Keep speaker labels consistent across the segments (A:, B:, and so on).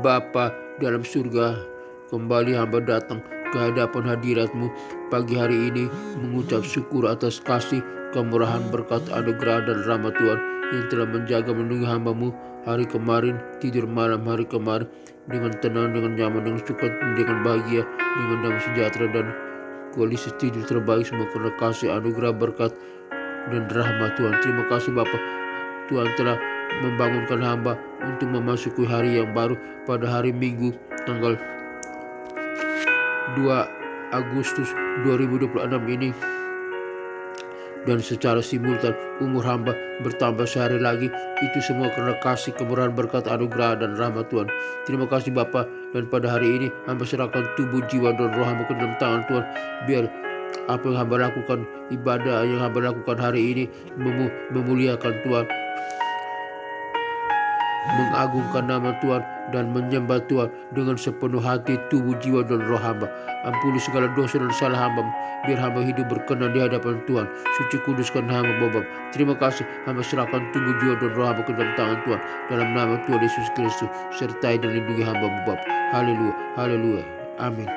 A: Bapa dalam surga, kembali hamba datang ke hadapan hadirat-Mu pagi hari ini mengucap syukur atas kasih, kemurahan, berkat, anugerah dan rahmat Tuhan yang telah menjaga melindungi hamba-Mu hari kemarin, tidur malam hari kemarin dengan tenang, dengan nyaman, dengan suka, dengan bahagia, dengan damai sejahtera dan koalisi tidur terbaik semua karena kasih, anugerah, berkat dan rahmat Tuhan. Terima kasih Bapa, Tuhan telah membangunkan hamba untuk memasuki hari yang baru pada hari Minggu tanggal 2 Agustus 2026 ini, dan secara simultan umur hamba bertambah sehari lagi. Itu semua karena kasih, kemurahan, berkat, anugerah dan rahmat Tuhan. Terima kasih Bapa, dan pada hari ini hamba serahkan tubuh, jiwa dan roh hamba ke dalam tangan Tuhan. Biar apa yang hamba lakukan, ibadah yang hamba lakukan hari ini memuliakan Tuhan, mengagungkan nama Tuhan dan menyembah Tuhan dengan sepenuh hati, tubuh, jiwa dan roh hamba. Ampuni segala dosa dan salah hamba, biar hamba hidup berkenan di hadapan Tuhan. Suci kuduskan hamba Bapa. Terima kasih, hamba serahkan tubuh, jiwa dan roh hamba ke dalam tangan Tuhan. Dalam nama Tuhan Yesus Kristus, sertai dan lindungi hamba Bapa. Haleluya, haleluya, amin.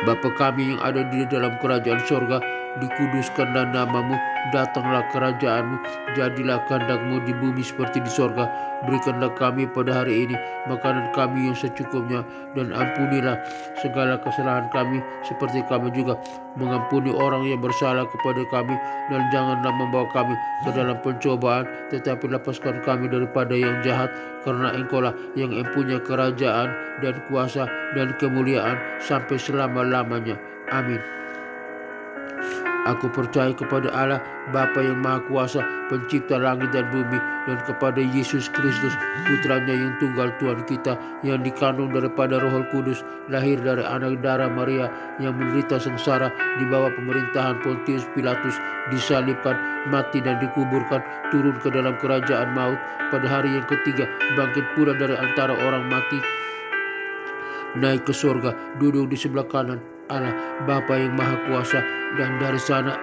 A: Bapa kami yang ada di dalam kerajaan sorga, dikuduskanlah namamu, datanglah kerajaanmu, jadilah kehendak-Mu di bumi seperti di sorga. Berikanlah kami pada hari ini makanan kami yang secukupnya, dan ampunilah segala kesalahan kami seperti kami juga mengampuni orang yang bersalah kepada kami, dan janganlah membawa kami ke dalam pencobaan, tetapi lepaskan kami daripada yang jahat, karena Engkau-lah yang mempunyai kerajaan dan kuasa dan kemuliaan sampai selama-lamanya. Amin. Aku percaya kepada Allah Bapa yang Maha Kuasa, pencipta langit dan bumi, dan kepada Yesus Kristus, putranya yang tunggal Tuhan kita, yang dikandung daripada Roh Kudus, lahir dari anak darah Maria, yang menderita sengsara di bawah pemerintahan Pontius Pilatus, disalibkan, mati dan dikuburkan, turun ke dalam kerajaan maut, pada hari yang ketiga bangkit pula dari antara orang mati, naik ke surga, duduk di sebelah kanan Allah Bapa yang Maha Kuasa, dan dari sana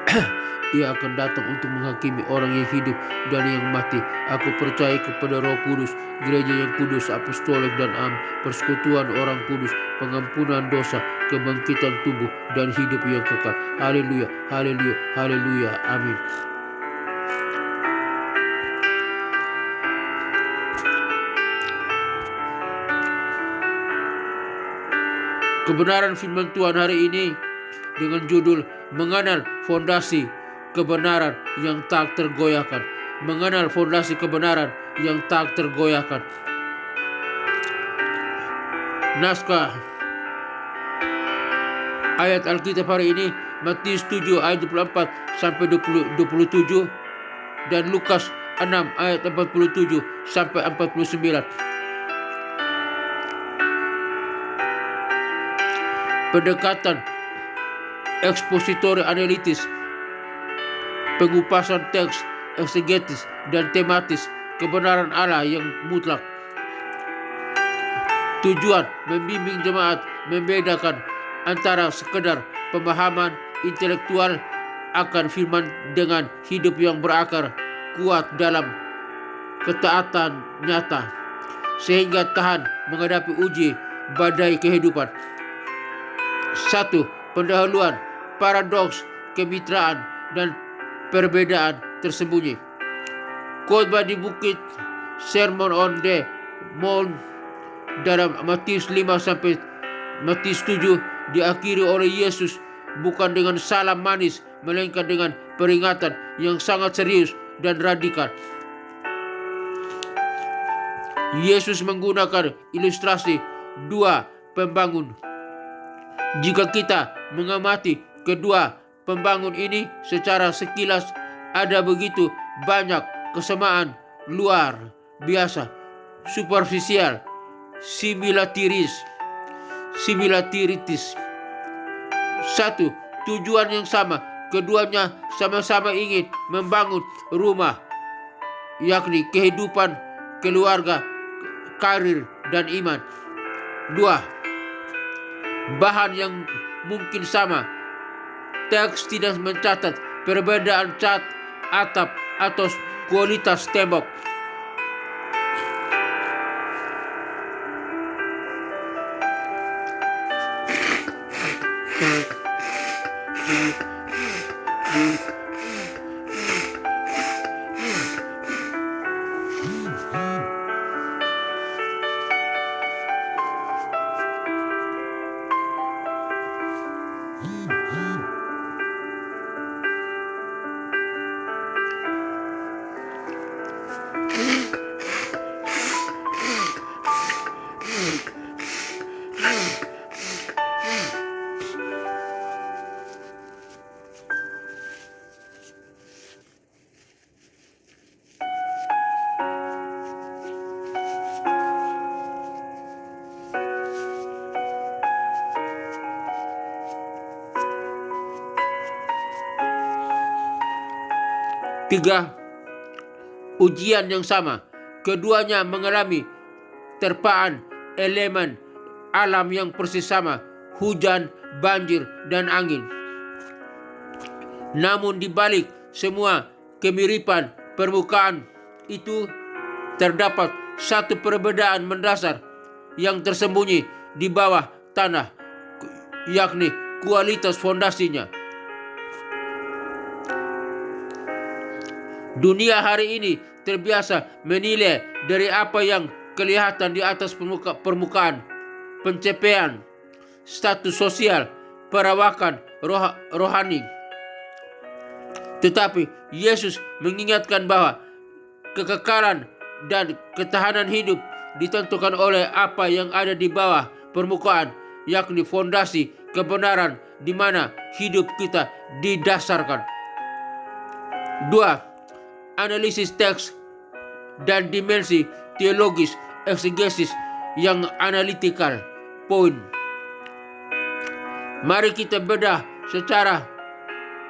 A: Ia akan datang untuk menghakimi orang yang hidup dan yang mati. Aku percaya kepada Roh Kudus, gereja yang kudus, apostolik dan persekutuan orang kudus, pengampunan dosa, kebangkitan tubuh dan hidup yang kekal. Haleluya, haleluya, haleluya, amin. Kebenaran firman Tuhan hari ini dengan judul Mengenal Fondasi Kebenaran yang Tak Tergoyahkan. Mengenal fondasi kebenaran yang tak tergoyahkan. Naskah ayat Alkitab hari ini Matius 7 ayat 24 sampai 27 dan Lukas 6 ayat 47 sampai 49. Pendekatan ekspositori analitis, pengupasan teks, eksegetis dan tematis kebenaran Allah yang mutlak. Tujuan membimbing jemaat membedakan antara sekedar pemahaman intelektual akan firman dengan hidup yang berakar kuat dalam ketaatan nyata, sehingga tahan menghadapi uji badai kehidupan. 1. Pendahuluan, paradoks, kemitraan, dan perbedaan tersembunyi. Khotbah di bukit, Sermon on the Mount dalam Matius 5 sampai Matius 7 diakhiri oleh Yesus bukan dengan salam manis, melainkan dengan peringatan yang sangat serius dan radikal. Yesus menggunakan ilustrasi dua pembangun. Jika kita mengamati kedua pembangun ini secara sekilas, ada begitu banyak kesamaan luar biasa, superficial, similarities. 1. Tujuan yang sama, keduanya sama-sama ingin membangun rumah, yakni kehidupan, keluarga, karir, dan iman. 2. Bahan yang mungkin sama. Teks tidak mencatat perbedaan cat, atap, atau kualitas tembok. Tiga, ujian yang sama. Keduanya mengalami terpaan elemen alam yang persis sama, hujan, banjir, dan angin. Namun di balik semua kemiripan permukaan itu terdapat satu perbedaan mendasar yang tersembunyi di bawah tanah, yakni kualitas fondasinya. Dunia hari ini terbiasa menilai dari apa yang kelihatan di atas permukaan, pencapaian, status sosial, perawakan rohani. Tetapi Yesus mengingatkan bahwa kekekalan dan ketahanan hidup ditentukan oleh apa yang ada di bawah permukaan, yakni fondasi kebenaran di mana hidup kita didasarkan. 2. Analisis teks dan dimensi teologis eksegesis yang analitikal. Poin. Mari kita bedah secara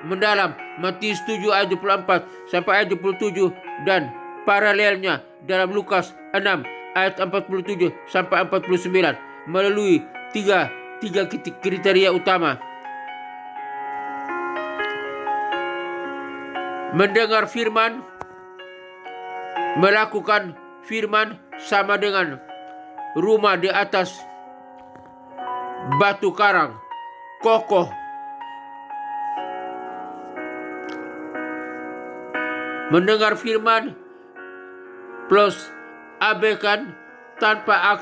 A: mendalam Matius 7 ayat 24 sampai ayat 27 dan paralelnya dalam Lukas 6 ayat 47 sampai 49 melalui tiga kriteria utama. Mendengar firman, melakukan firman sama dengan rumah di atas batu karang, kokoh. Mendengar firman plus abaikan tanpa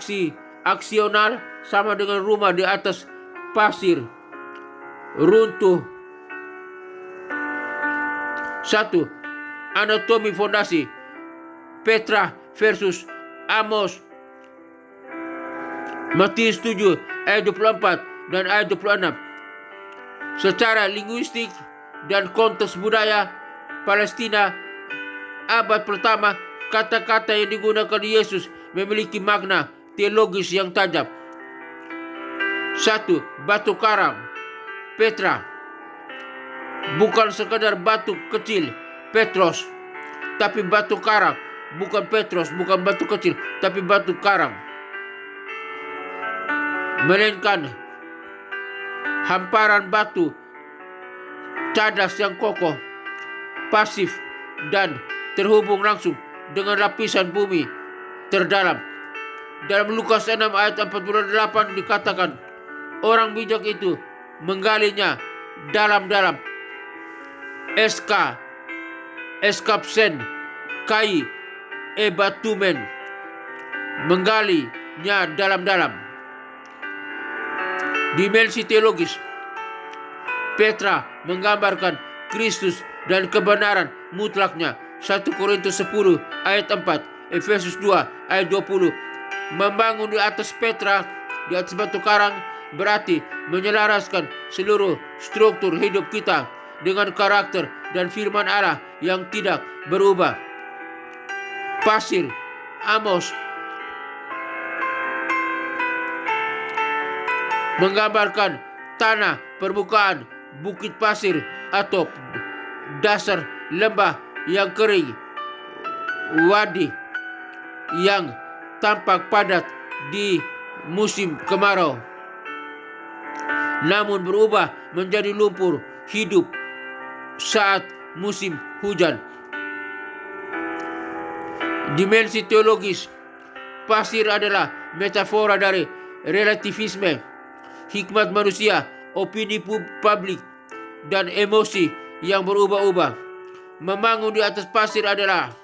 A: aksional sama dengan rumah di atas pasir, runtuh. 1. Anatomi fondasi. Petra versus Amos. Matius 7 ayat 24 dan ayat 26. Secara linguistik dan konteks budaya Palestina abad pertama, kata-kata yang digunakan Yesus memiliki makna teologis yang tajam. 1. Batu karang, Petra. Bukan sekadar batu kecil, Petros, tapi batu karang. Bukan Petros, bukan batu kecil, tapi batu karang. Melainkan hamparan batu cadas yang kokoh, pasif, dan terhubung langsung dengan lapisan bumi terdalam. Dalam Lukas 6 ayat 48 dikatakan, orang bijak itu menggalinya dalam-dalam. Eskapsen, kai, ebatumen, menggalinya dalam-dalam. Dimensi teologis. Petra menggambarkan Kristus dan kebenaran mutlaknya. 1 Korintus 10 ayat 4, Efesus 2 ayat 20. Membangun di atas Petra, di atas batu karang, berarti menyelaraskan seluruh struktur hidup kita dengan karakter dan firman Allah yang tidak berubah. Pasir, Amos, menggambarkan tanah permukaan, bukit pasir atau dasar lembah yang kering, wadi yang tampak padat di musim kemarau, namun berubah menjadi lumpur hidup saat musim hujan. Dimensi teologis. Pasir adalah metafora dari relativisme, hikmat manusia, opini publik, dan emosi yang berubah-ubah. Membangun di atas pasir adalah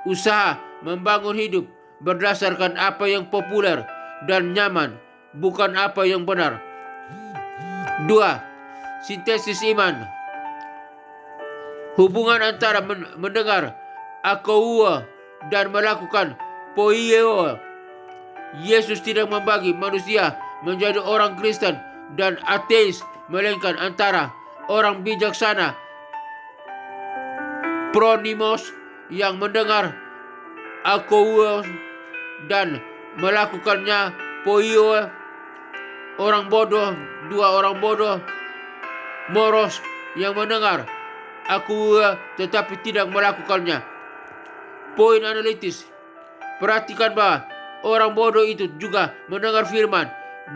A: usaha membangun hidup berdasarkan apa yang populer dan nyaman, bukan apa yang benar. 2. Sintesis iman. Hubungan antara mendengar akouwa dan melakukan poieo. Yesus tidak membagi manusia menjadi orang Kristen dan ateis, melainkan antara orang bijaksana pronimos yang mendengar akouos dan melakukannya, poio orang bodoh, dua orang bodoh, moros yang mendengar aku tetapi tidak melakukannya. Poin analitis, perhatikan bahwa orang bodoh itu juga mendengar firman,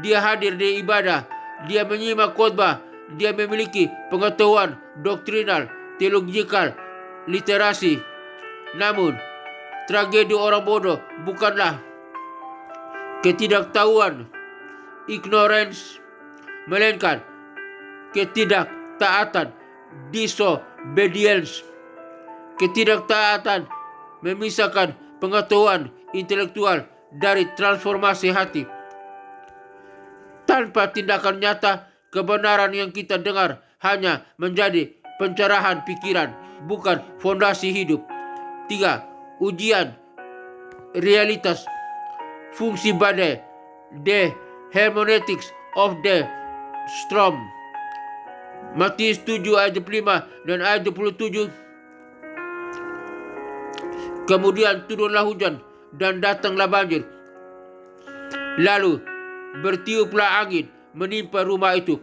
A: dia hadir di ibadah, dia menyimak khotbah, dia memiliki pengetahuan doktrinal, teologikal, literasi. Namun, tragedi orang bodoh bukanlah ketidaktahuan, ignorance, melainkan ketidaktaatan, disobedience. Ketidaktaatan memisahkan pengetahuan intelektual dari transformasi hati. Tanpa tindakan nyata, kebenaran yang kita dengar hanya menjadi pencerahan pikiran, bukan fondasi hidup. 3. Ujian realitas fungsi badai, the hermeneutics of the storm. Matius 7 ayat 5 dan ayat 27. Kemudian turunlah hujan dan datanglah banjir. Lalu bertiuplah angin menimpa rumah itu.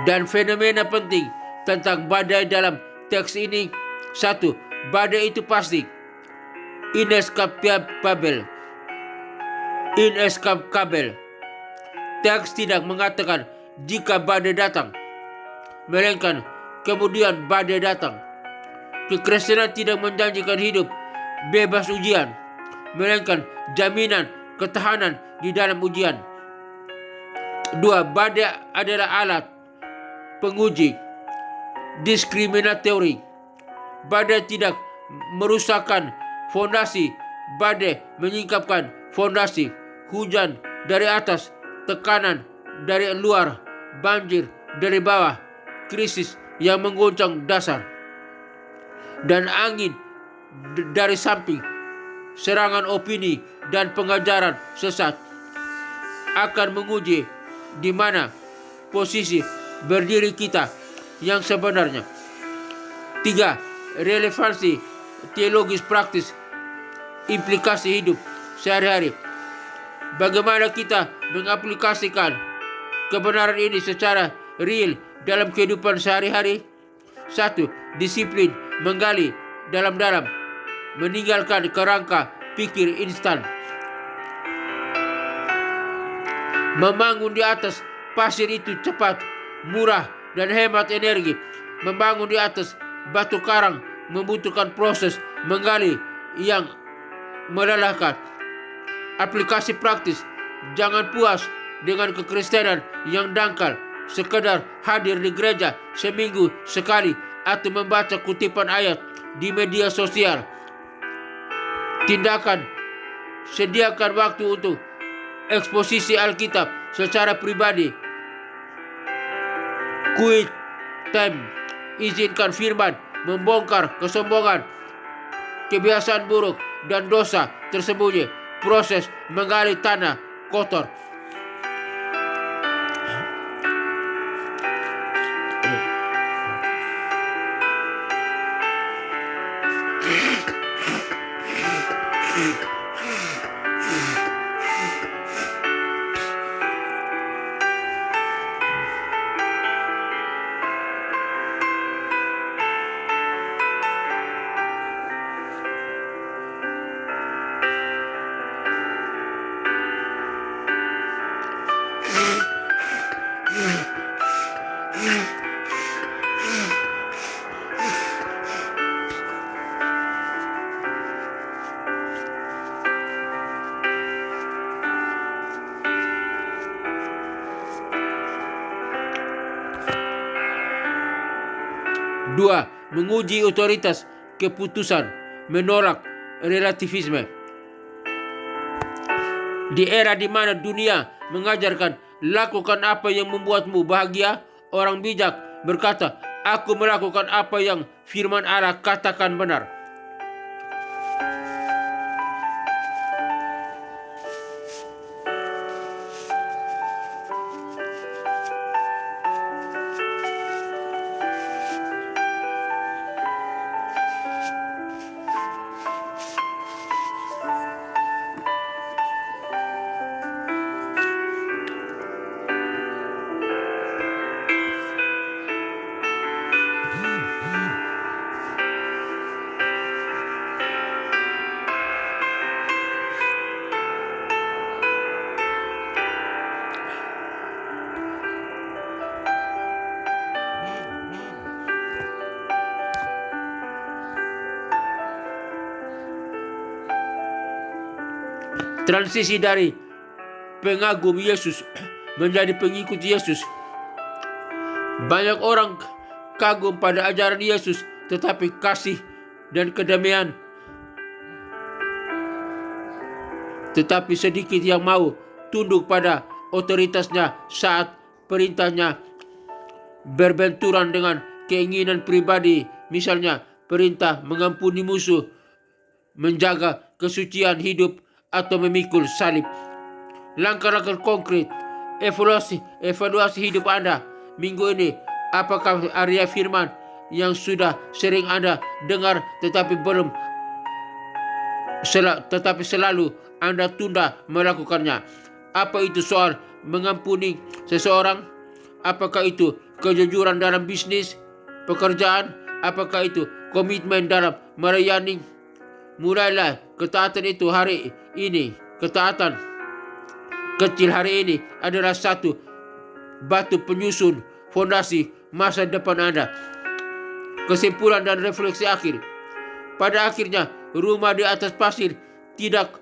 A: Dan fenomena penting tentang badai dalam teks ini. 1. Badai itu pasti inescapable. Teks tidak mengatakan jika badai datang, melainkan kemudian badai datang. Kekristenan tidak menjanjikan hidup bebas ujian, melainkan jaminan ketahanan di dalam ujian. 2. Badai adalah alat penguji diskriminatori. Badai tidak merusakkan fondasi, badai menyingkapkan fondasi. Hujan dari atas, tekanan dari luar, banjir dari bawah, krisis yang mengguncang dasar, dan angin dari samping, serangan opini dan pengajaran sesat akan menguji di mana posisi berdiri kita yang sebenarnya. 3. Relevansi teologis praktis, implikasi hidup sehari-hari. Bagaimana kita mengaplikasikan kebenaran ini secara real dalam kehidupan sehari-hari? 1. Disiplin menggali dalam-dalam, meninggalkan kerangka pikir instan. Membangun di atas pasir itu cepat, murah, dan hemat energi. Membangun di atas batu karang membutuhkan proses menggali yang melelahkan. Aplikasi praktis, jangan puas dengan kekristenan yang dangkal, sekedar hadir di gereja seminggu sekali atau membaca kutipan ayat di media sosial. Tindakan, sediakan waktu untuk eksposisi Alkitab secara pribadi. Quiet time, izinkan firman membongkar kesombongan, kebiasaan buruk, dan dosa tersembunyi. Proses menggali tanah kotor. 2. Menguji otoritas keputusan, menolak relativisme. Di era di mana dunia mengajarkan lakukan apa yang membuatmu bahagia, orang bijak berkata, aku melakukan apa yang firman Allah katakan benar. Transisi dari pengagum Yesus menjadi pengikut Yesus. Banyak orang kagum pada ajaran Yesus, tetapi kasih dan kedamaian. Tetapi sedikit yang mau tunduk pada otoritasnya saat perintahnya berbenturan dengan keinginan pribadi. Misalnya perintah mengampuni musuh, menjaga kesucian hidup, atau memikul salib. Langkah-langkah konkret, evaluasi hidup Anda minggu ini. Apakah area firman yang sudah sering Anda dengar tetapi selalu Anda tunda melakukannya? Apa itu soal mengampuni seseorang? Apakah itu kejujuran dalam bisnis, pekerjaan? Apakah itu komitmen dalam melayani? Mulailah ketaatan itu hari ini. Ketaatan kecil hari ini adalah satu batu penyusun fondasi masa depan Anda. Kesimpulan dan refleksi akhir. Pada akhirnya, rumah di atas pasir tidak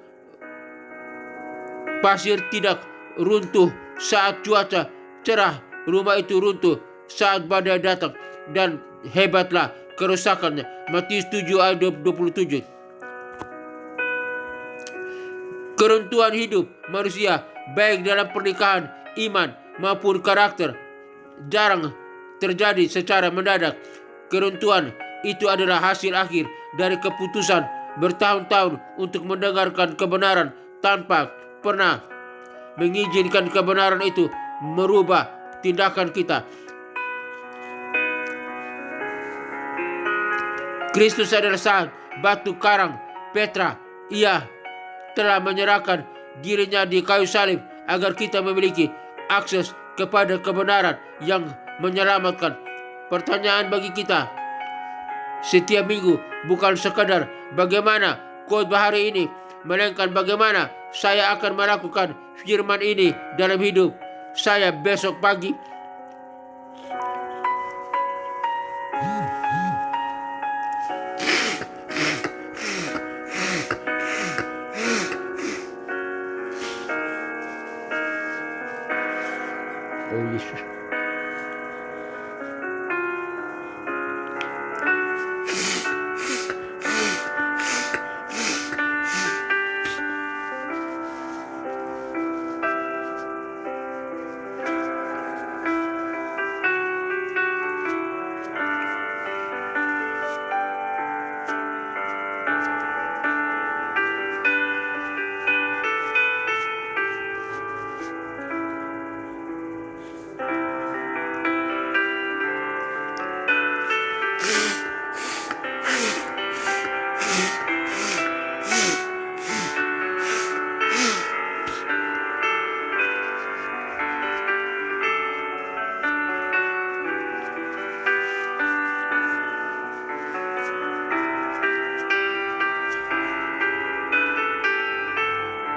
A: runtuh saat cuaca cerah. Rumah itu runtuh saat badai datang, dan hebatlah kerusakannya. Matius 7 ayat 27. Keruntuhan hidup manusia, baik dalam pernikahan, iman, maupun karakter, jarang terjadi secara mendadak. Keruntuhan itu adalah hasil akhir dari keputusan bertahun-tahun untuk mendengarkan kebenaran tanpa pernah mengizinkan kebenaran itu merubah tindakan kita. Kristus adalah sang batu karang Petra. Ia telah menyerahkan dirinya di kayu salib agar kita memiliki akses kepada kebenaran yang menyelamatkan. Pertanyaan bagi kita setiap minggu bukan sekadar bagaimana khotbah hari ini, melainkan bagaimana saya akan melakukan firman ini dalam hidup saya besok pagi. Oh Yesus.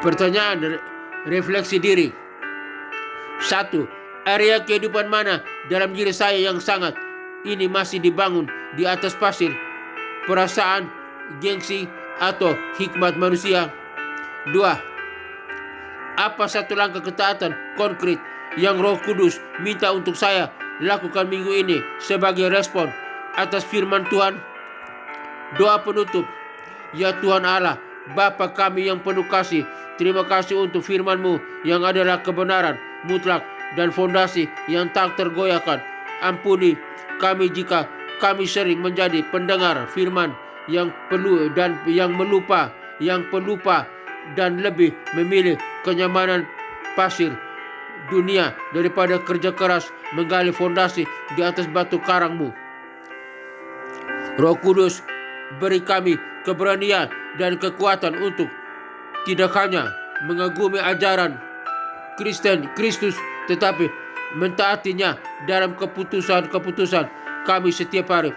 A: Pertanyaan refleksi diri. 1. Area kehidupan mana dalam diri saya yang sangat ini masih dibangun di atas pasir, perasaan, gengsi, atau hikmat manusia? 2. Apa satu langkah ketaatan konkret yang Roh Kudus minta untuk saya lakukan minggu ini sebagai respon atas firman Tuhan. Doa penutup. Ya Tuhan Allah, Bapa kami yang penuh kasih, terima kasih untuk firman-Mu yang adalah kebenaran mutlak dan fondasi yang tak tergoyahkan. Ampuni kami jika kami sering menjadi pendengar firman yang penuh dan yang pelupa dan lebih memilih kenyamanan pasir dunia daripada kerja keras menggali fondasi di atas batu karang-Mu. Roh Kudus, beri kami keberanian dan kekuatan untuk tidak hanya mengagumi ajaran Kristus, tetapi mentaatinya dalam keputusan kami setiap hari.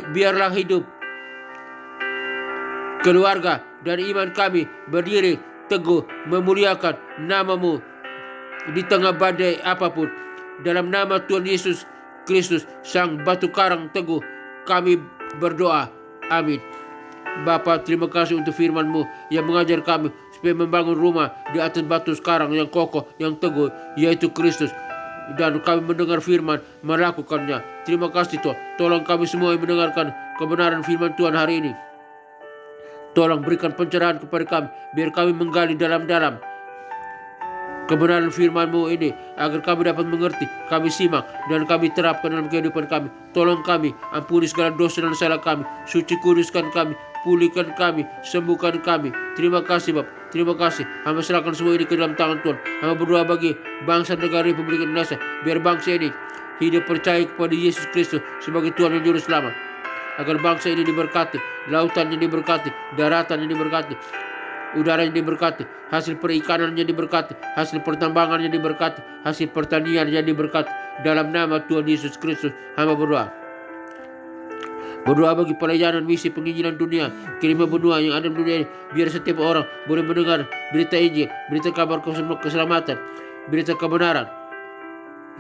A: Biarlah hidup, keluarga, dan iman kami berdiri teguh memuliakan nama-Mu di tengah badai apapun. Dalam nama Tuhan Yesus Kristus, Sang Batu Karang Teguh, kami berdoa. Amin. Bapa, terima kasih untuk firman-Mu yang mengajar kami supaya membangun rumah di atas batu karang yang kokoh, yang teguh, yaitu Kristus. Dan kami mendengar firman, melakukannya. Terima kasih Tuhan. Tolong kami semua yang mendengarkan kebenaran firman Tuhan hari ini. Tolong berikan pencerahan kepada kami, biar kami menggali dalam-dalam kebenaran firman-Mu ini, agar kami dapat mengerti, kami simak, dan kami terapkan dalam kehidupan kami. Tolong kami, ampuni segala dosa dan salah kami, suci kuduskan kami, pulihkan kami, sembuhkan kami. Terima kasih Bapa, terima kasih. Hamba serahkan semua ini ke dalam tangan Tuhan. Hamba berdoa bagi bangsa negara Republik Indonesia, biar bangsa ini hidup percaya kepada Yesus Kristus sebagai Tuhan dan Juru Selamat. Agar bangsa ini diberkati, lautannya diberkati, daratannya diberkati, udaranya diberkati, hasil perikanannya diberkati, hasil pertambangannya diberkati, hasil pertaniannya diberkati. Dalam nama Tuhan Yesus Kristus, hamba berdoa. Berdoa bagi pelayanan misi penginjilan dunia, kelima benua yang ada di dunia ini, biar setiap orang boleh mendengar berita Injil, berita kabar keselamatan, berita kebenaran.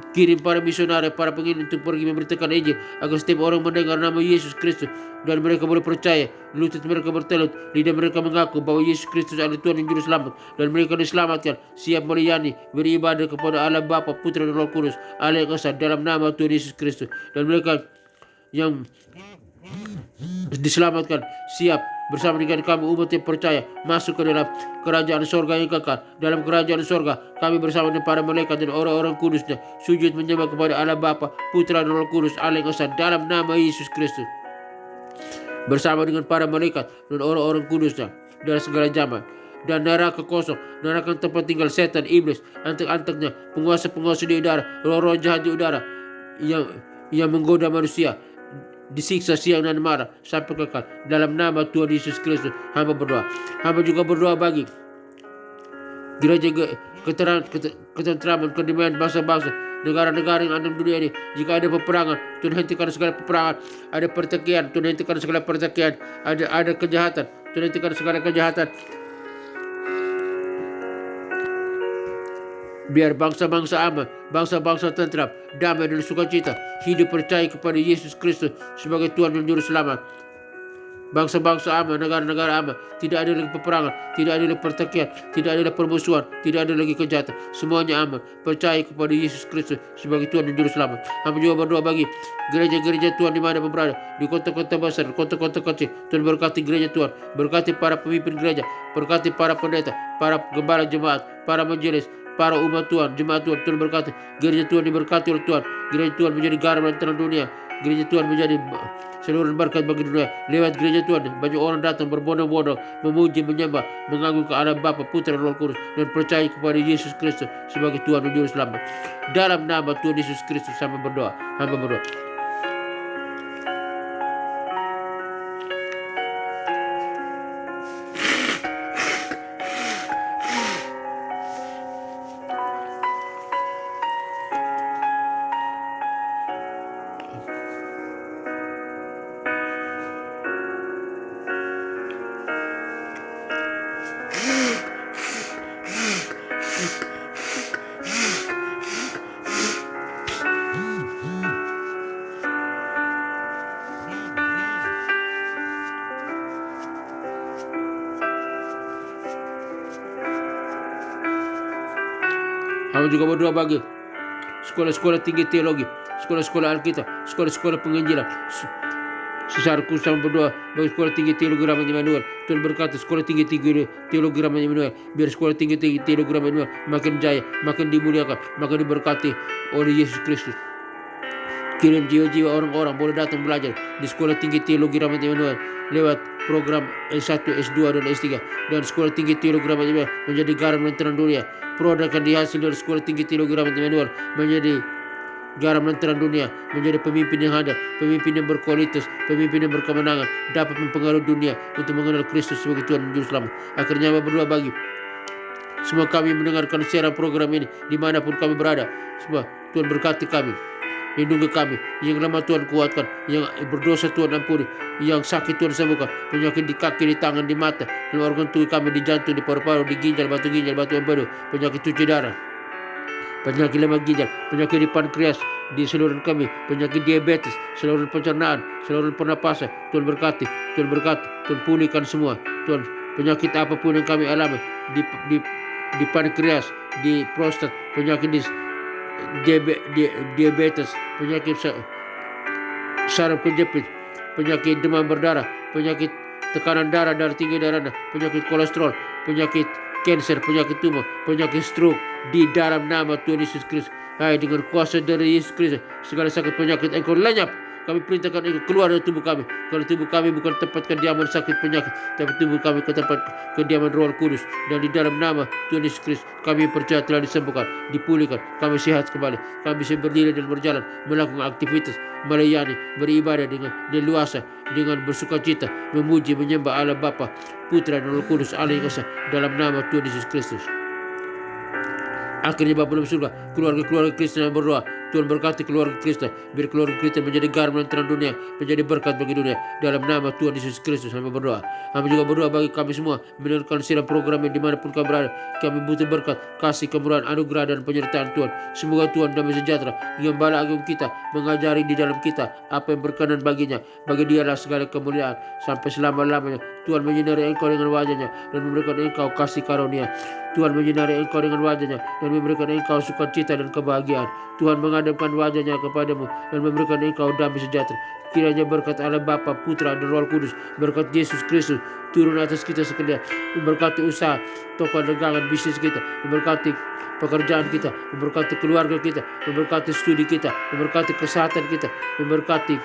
A: Kirim para misionaris, para penginjil untuk pergi memberitakan Injil, agar setiap orang mendengar nama Yesus Kristus dan mereka boleh percaya, lutut mereka bertelut, lidah mereka mengaku bahwa Yesus Kristus adalah Tuhan yang Juru Selamat, dan mereka diselamatkan, siap melayani, beribadah kepada Allah Bapa, Putra dan Roh Kudus, Allah yang Esa, dalam nama Tuhan Yesus Kristus. Dan mereka yang diselamatkan siap bersama dengan kami umat yang percaya masuk ke dalam kerajaan sorga yang kekal. Dalam kerajaan sorga kami bersama dengan para malaikat dan orang-orang kudusnya sujud menyembah kepada Allah Bapa, Putra dan Roh Kudus, Allah yang Esa, dalam nama Yesus Kristus. Bersama dengan para malaikat dan orang-orang kudusnya dari segala zaman. Dan neraka kosong, neraka tempat tinggal setan, iblis, antek-anteknya, penguasa-penguasa di udara, roh-roh jahat di udara yang menggoda manusia, disiksa siang dan malam sampai kekal. Dalam nama Tuhan Yesus Kristus hamba berdoa. Hamba juga berdoa bagi gereja ketentraman, kedamaian bangsa-bangsa, negara-negara yang ada di dunia ini. Jika ada peperangan, Tuhan hentikan segala peperangan. Ada pertikaian, Tuhan hentikan segala pertikaian. Ada kejahatan, Tuhan hentikan segala kejahatan. Biar bangsa-bangsa aman, bangsa-bangsa tentram, damai dan sukacita, hidup percaya kepada Yesus Kristus sebagai Tuhan dan Juru Selamat. Bangsa-bangsa aman, negara-negara aman, tidak ada lagi peperangan, tidak ada lagi pertikaian, tidak ada lagi permusuhan, tidak ada lagi kejahatan. Semuanya aman, percaya kepada Yesus Kristus sebagai Tuhan dan Juru Selamat. Hamba juga berdoa bagi gereja-gereja Tuhan di mana berada, di kota-kota besar, kota-kota kecil. Tuhan berkati gereja Tuhan, berkati para pemimpin gereja, berkati para pendeta, para gembala jemaat, para majelis, para umat Tuhan, jemaat Tuhan. Tuhan berkati gereja Tuhan, diberkati oleh Tuhan. Gereja Tuhan menjadi garam dan terang dunia. Gereja Tuhan menjadi saluran berkat bagi dunia. Lewat gereja Tuhan banyak orang datang berbondong-bondong memuji, menyembah, mengagungkan Allah Bapa, Putra dan Roh Kudus, dan percaya kepada Yesus Kristus sebagai Tuhan dan Juru Selamat. Dalam nama Tuhan Yesus Kristus hamba berdoa. Hamba juga berdoa bagi sekolah-sekolah tinggi teologi, sekolah-sekolah Alkitab, sekolah-sekolah penginjilan. Secara khusus sama berdoa bagi sekolah tinggi teologi Ramadhan Emmanuel. Tuhan berkata sekolah tinggi teologi Ramadhan Emmanuel, biar sekolah tinggi teologi Ramadhan Emmanuel makin jaya, makin dimuliakan, makin diberkati oleh Yesus Kristus. Kirim jiwa-jiwa orang-orang boleh datang belajar di sekolah tinggi teologi Ramadhan Emmanuel lewat program S1, S2 dan S3, dan sekolah tinggi teologi Ramadhan Emmanuel menjadi garam dan terang dunia. Produk akan dihasil dari sekolah tinggi teologi Ramadhan Emmanuel menjadi garam dan terang dunia, menjadi pemimpin yang ada, pemimpin yang berkualitas, pemimpin yang berkemenangan, dapat mempengaruhi dunia untuk mengenal Kristus sebagai Tuhan dan Juru Selamat. Akhirnya berdoa bagi semua kami mendengarkan siaran program ini dimanapun kami berada. Semua Tuhan berkati kami, lindungi kami, yang lemah Tuhan kuatkan, yang berdosa Tuhan ampuni, yang sakit Tuhan sembuhkan, penyakit di kaki, di tangan, di mata, di organ tubuh kami, di jantung, di paru-paru, di ginjal, batu empedu, penyakit cuci darah, penyakit lemah ginjal, penyakit di pankreas, di seluruh kami, penyakit diabetes, seluruh pencernaan, seluruh pernapasan, Tuhan berkati, Tuhan pulihkan semua, Tuhan. Penyakit apapun yang kami alami di pankreas, di prostat, penyakit di diabetes, penyakit saraf kejepit, penyakit demam berdarah, penyakit tekanan darah tinggi darah, penyakit kolesterol, penyakit kanker, penyakit tumor, penyakit stroke, di dalam nama Tuhan Yesus Kristus. Hai, dengan kuasa dari Yesus Kristus, segala sakit penyakit engkau lenyap. Kami perintahkan engkau keluar dari tubuh kami. Kalau tubuh kami bukan tempat kediaman sakit penyakit, tapi tubuh kami ke tempat kediaman Roh Kudus. Dan di dalam nama Tuhan Yesus Kristus, kami percaya telah disembuhkan, dipulihkan, kami sehat kembali, kami bisa berdiri dan berjalan, melakukan aktivitas, melayani, beribadah dengan leluasa, dengan bersukacita, memuji, menyembah Allah Bapa, Putra dan Roh Kudus, Allah yang Esa, dalam nama Tuhan Yesus Kristus. Akhirnya Bapa dalam surga, keluarga Kristen yang berdoa, Tuhan berkati keluarga Kristen, biar keluarga Kristen menjadi garam dan terang dunia, menjadi berkat bagi dunia, dalam nama Tuhan Yesus Kristus. Kami berdoa. Kami juga berdoa bagi kami semua mendengarkan siaran program yang dimanapun kami berada. Kami butuh berkat, kasih, kemurahan, anugerah dan penyertaan Tuhan. Semoga Tuhan damai sejahtera, Gembala Agung kita, mengajari di dalam kita apa yang berkenan baginya. Bagi Dialah segala kemuliaan sampai selama-lamanya. Tuhan menyinari engkau dengan wajahnya dan memberikan engkau kasih karunia. Tuhan menyinari engkau dengan wajahnya dan memberikan engkau sukacita dan kebahagiaan. Tuhan menghadapkan wajahnya kepadamu dan memberikan engkau damai sejahtera. Kiranya berkat Allah Bapa, Putra dan Roh Kudus, berkat Yesus Kristus turun atas kita sekalian, memberkati usaha, toko dagangan, bisnis kita, memberkati pekerjaan kita, memberkati keluarga kita, memberkati studi kita, memberkati kesehatan kita, memberkati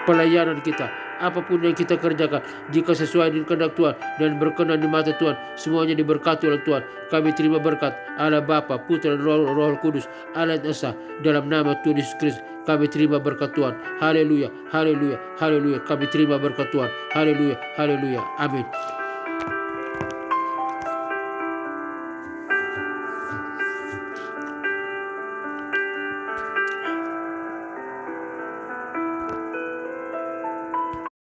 A: pelayanan kita. Apapun yang kita kerjakan, jika sesuai dengan kehendak Tuhan dan berkenan di mata Tuhan, semuanya diberkati oleh Tuhan. Kami terima berkat Allah Bapa, Putra dan Roh Kudus, Allah yang Esa, dalam nama Tuhan Yesus Kristus. Kami terima berkat Tuhan. Haleluya, haleluya, haleluya. Kami terima berkat Tuhan. Haleluya, haleluya. Amin.